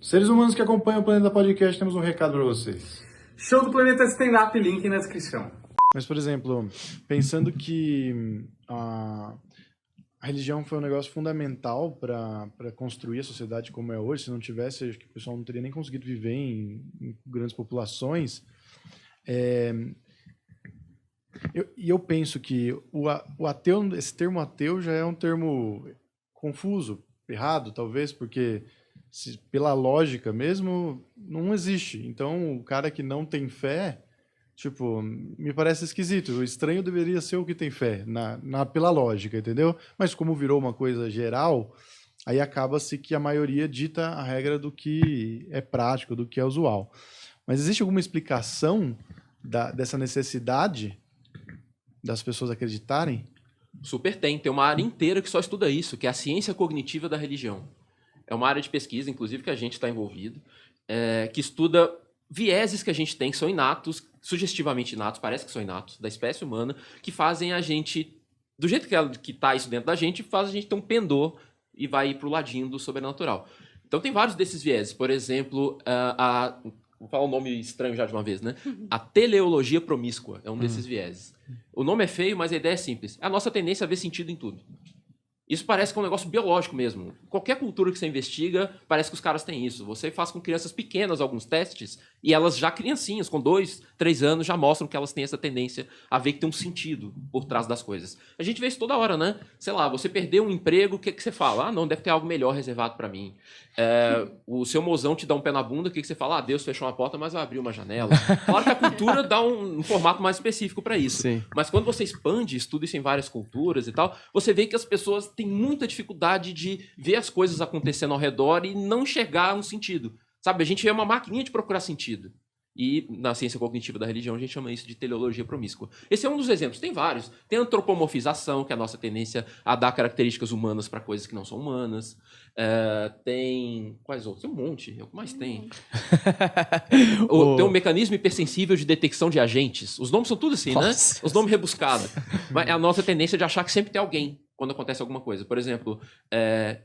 Seres humanos que acompanham o Planeta Podcast, temos um recado para vocês. Show do Planeta Stand-Up, link na descrição. Mas, por exemplo, pensando que a religião foi um negócio fundamental para construir a sociedade como é hoje, se não tivesse, acho que o pessoal não teria nem conseguido viver em grandes populações. Eu penso que o ateu, esse termo ateu já é um termo confuso, errado, talvez, porque pela lógica mesmo, não existe. Então, o cara que não tem fé, tipo, me parece esquisito. O estranho deveria ser o que tem fé, pela lógica, entendeu? Mas como virou uma coisa geral, aí acaba-se que a maioria dita a regra do que é prático, do que é usual. Mas existe alguma explicação dessa necessidade das pessoas acreditarem? Super tem uma área inteira que só estuda isso, que é a ciência cognitiva da religião. É uma área de pesquisa, inclusive, que a gente está envolvido, que estuda vieses que a gente tem, que são inatos, sugestivamente inatos, parece que são inatos, da espécie humana, que fazem a gente, do jeito que está isso dentro da gente, faz a gente ter um pendor e vai para o ladinho do sobrenatural. Então tem vários desses vieses. Por exemplo, vou falar um nome estranho já de uma vez, né? A teleologia promíscua é um desses vieses. O nome é feio, mas a ideia é simples. É a nossa tendência a ver sentido em tudo. Isso parece que é um negócio biológico mesmo. Qualquer cultura que você investiga, parece que os caras têm isso. Você faz com crianças pequenas alguns testes e elas já criancinhas, com 2, 3 anos, já mostram que elas têm essa tendência a ver que tem um sentido por trás das coisas. A gente vê isso toda hora, né? Sei lá, você perdeu um emprego, o que você fala? Ah, não, deve ter algo melhor reservado para mim. O seu mozão te dá um pé na bunda, o que você fala? Ah, Deus fechou uma porta, mas vai abrir uma janela. Claro que a cultura dá um formato mais específico para isso. Sim. Mas quando você expande, estuda isso em várias culturas e tal, você vê que as pessoas têm muita dificuldade de ver as coisas acontecendo ao redor e não enxergar um sentido. Sabe, a gente é uma maquininha de procurar sentido. E na ciência cognitiva da religião a gente chama isso de teleologia promíscua. Esse é um dos exemplos. Tem vários. Tem a antropomorfização, que é a nossa tendência a dar características humanas para coisas que não são humanas. Tem... Quais outros? Tem um monte. É o que mais tem. Tem um mecanismo hipersensível de detecção de agentes. Os nomes são tudo assim, Nossa. né? Os nomes rebuscados. Mas é a nossa tendência de achar que sempre tem alguém quando acontece alguma coisa. Por exemplo,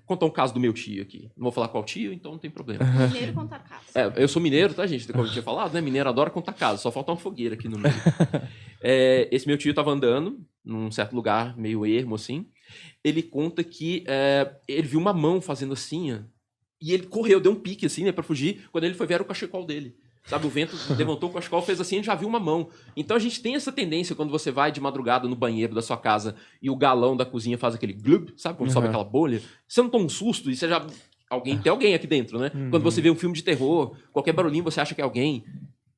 contar um caso do meu tio aqui. Não vou falar qual tio, então não tem problema. Mineiro conta casa. Eu sou mineiro, tá, gente? Como eu tinha falado, né? Mineiro adora contar casa. Só falta uma fogueira aqui no meio. Esse meu tio tava andando num certo lugar, meio ermo, assim. Ele conta que ele viu uma mão fazendo assim, ó, e ele correu, deu um pique, assim, né, pra fugir. Quando ele foi ver, era o cachecol dele. Sabe, o vento levantou o cachecol, fez assim, e já viu uma mão. Então a gente tem essa tendência, quando você vai de madrugada no banheiro da sua casa e o galão da cozinha faz aquele glub, sabe, quando sobe aquela bolha? Você não toma um susto e você já... Tem alguém aqui dentro, né? Quando você vê um filme de terror, qualquer barulhinho você acha que é alguém.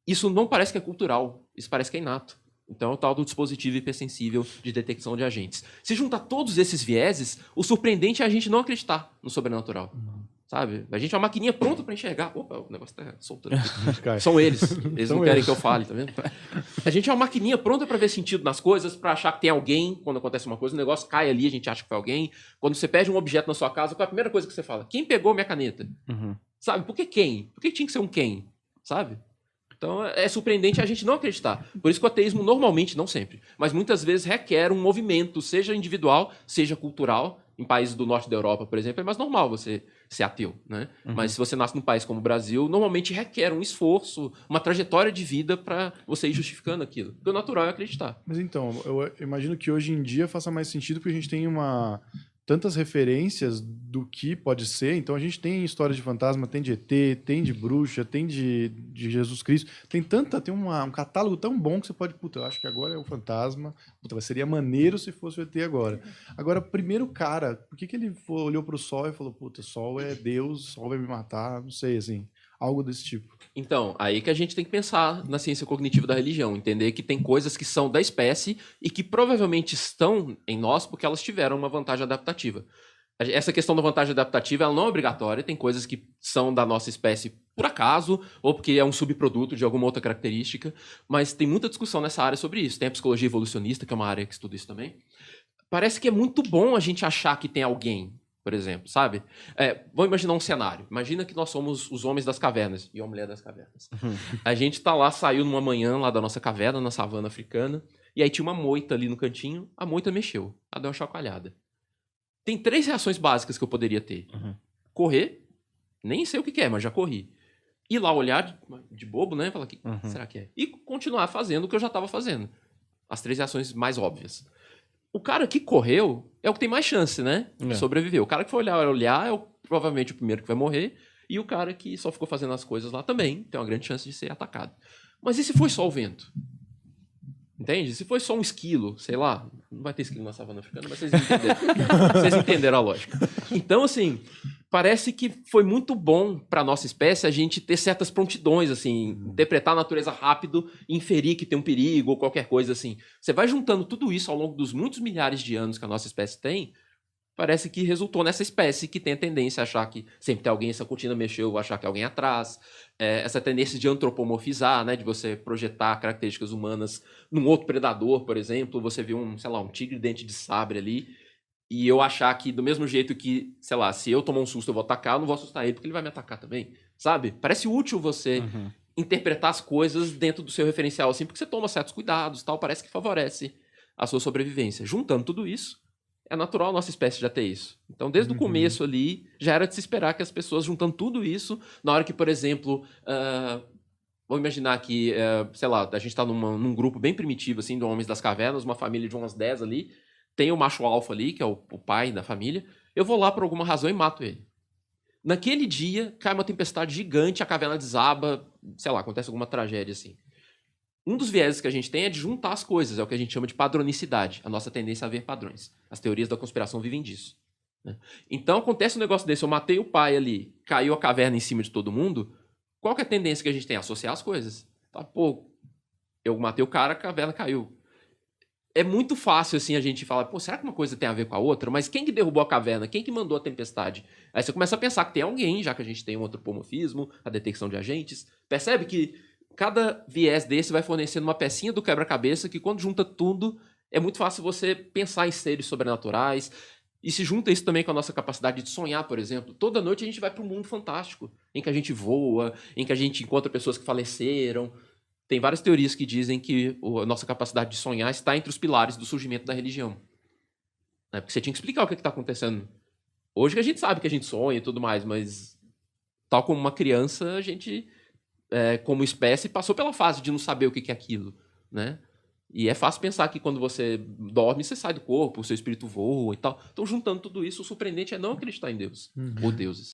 Isso não parece que é cultural, isso parece que é inato. Então é o tal do dispositivo hipersensível de detecção de agentes. Se juntar todos esses vieses, o surpreendente é a gente não acreditar no sobrenatural. Sabe? A gente é uma maquininha pronta para enxergar. Opa, o negócio tá soltando aqui. São eles. Eles não querem que eu fale, tá vendo? A gente é uma maquininha pronta para ver sentido nas coisas, para achar que tem alguém quando acontece uma coisa, o negócio cai ali, a gente acha que foi alguém. Quando você perde um objeto na sua casa, qual é a primeira coisa que você fala? Quem pegou minha caneta? Sabe? Por que quem? Por que tinha que ser um quem? Sabe? Então é surpreendente a gente não acreditar. Por isso que o ateísmo normalmente, não sempre, mas muitas vezes requer um movimento, seja individual, seja cultural. Em países do norte da Europa, por exemplo, é mais normal você ser ateu, né? Mas se você nasce num país como o Brasil, normalmente requer um esforço, uma trajetória de vida para você ir justificando aquilo. Porque o natural é acreditar. Mas então, eu imagino que hoje em dia faça mais sentido porque a gente tem tantas referências do que pode ser. Então a gente tem história de fantasma, tem de ET, tem de bruxa, tem de Jesus Cristo. Tem um catálogo tão bom que você pode... Puta, eu acho que agora é o fantasma. Puta, seria maneiro se fosse o ET agora. Agora, primeiro cara, por que ele olhou pro sol e falou, puta, sol é Deus, sol vai me matar, não sei, assim... Algo desse tipo. Então, aí que a gente tem que pensar na ciência cognitiva da religião, entender que tem coisas que são da espécie e que provavelmente estão em nós porque elas tiveram uma vantagem adaptativa. Essa questão da vantagem adaptativa ela não é obrigatória, tem coisas que são da nossa espécie por acaso, ou porque é um subproduto de alguma outra característica, mas tem muita discussão nessa área sobre isso. Tem a psicologia evolucionista, que é uma área que estuda isso também. Parece que é muito bom a gente achar que tem alguém, por exemplo, sabe? Vamos imaginar um cenário. Imagina que nós somos os homens das cavernas e a mulher das cavernas. A gente tá lá, saiu numa manhã lá da nossa caverna, na savana africana, e aí tinha uma moita ali no cantinho, a moita mexeu, ela deu uma chacoalhada. Tem 3 reações básicas que eu poderia ter. Correr, Nem sei o que é, mas já corri. Ir lá olhar de bobo, né? Falar, o que será que é? E continuar fazendo o que eu já estava fazendo. As 3 reações mais óbvias. O cara que correu é o que tem mais chance, né? De sobreviver. O cara que foi olhar é provavelmente o primeiro que vai morrer. E o cara que só ficou fazendo as coisas lá também tem uma grande chance de ser atacado. Mas e se foi só o vento? Entende? Se foi só um esquilo, sei lá, não vai ter esquilo na savana africana, mas vocês entenderam. Vocês entenderam a lógica. Então, assim, parece que foi muito bom para a nossa espécie a gente ter certas prontidões, assim, interpretar a natureza rápido e inferir que tem um perigo ou qualquer coisa assim. Você vai juntando tudo isso ao longo dos muitos milhares de anos que a nossa espécie tem, parece que resultou nessa espécie que tem a tendência a achar que sempre tem alguém, essa cortina mexeu, achar que alguém atrás. Essa tendência de antropomorfizar, né, de você projetar características humanas num outro predador, por exemplo. Você viu um tigre dente de sabre ali, e eu achar que do mesmo jeito que, sei lá, se eu tomar um susto eu vou atacar, eu não vou assustar ele porque ele vai me atacar também, sabe? Parece útil você interpretar as coisas dentro do seu referencial, assim, porque você toma certos cuidados, tal, parece que favorece a sua sobrevivência. Juntando tudo isso, é natural a nossa espécie já ter isso. Então, desde o começo ali, já era de se esperar que as pessoas, juntando tudo isso, na hora que, por exemplo, vamos imaginar que, sei lá, a gente está num grupo bem primitivo, assim, de homens das cavernas, uma família de umas 10 ali, tem o macho alfa ali, que é o pai da família, eu vou lá por alguma razão e mato ele. Naquele dia, cai uma tempestade gigante, a caverna desaba, sei lá, acontece alguma tragédia, assim. Um dos vieses que a gente tem é de juntar as coisas, é o que a gente chama de padronicidade, a nossa tendência a ver padrões. As teorias da conspiração vivem disso, né? Então acontece um negócio desse, eu matei o pai ali, caiu a caverna em cima de todo mundo, qual que é a tendência que a gente tem? Associar as coisas. Tá, pô, eu matei o cara, a caverna caiu. É muito fácil assim a gente falar, pô, será que uma coisa tem a ver com a outra? Mas quem que derrubou a caverna? Quem que mandou a tempestade? Aí você começa a pensar que tem alguém, já que a gente tem um antropomorfismo, a detecção de agentes. Percebe que cada viés desse vai fornecendo uma pecinha do quebra-cabeça que, quando junta tudo, é muito fácil você pensar em seres sobrenaturais. E se junta isso também com a nossa capacidade de sonhar, por exemplo. Toda noite a gente vai para um mundo fantástico, em que a gente voa, em que a gente encontra pessoas que faleceram. Tem várias teorias que dizem que a nossa capacidade de sonhar está entre os pilares do surgimento da religião. Né? Porque você tinha que explicar o que está acontecendo. Hoje que a gente sabe que a gente sonha e tudo mais, mas tal como uma criança, a gente... como espécie, passou pela fase de não saber o que é aquilo, né? E é fácil pensar que quando você dorme, você sai do corpo, o seu espírito voa e tal. Então, juntando tudo isso, o surpreendente é não acreditar em Deus ou deuses.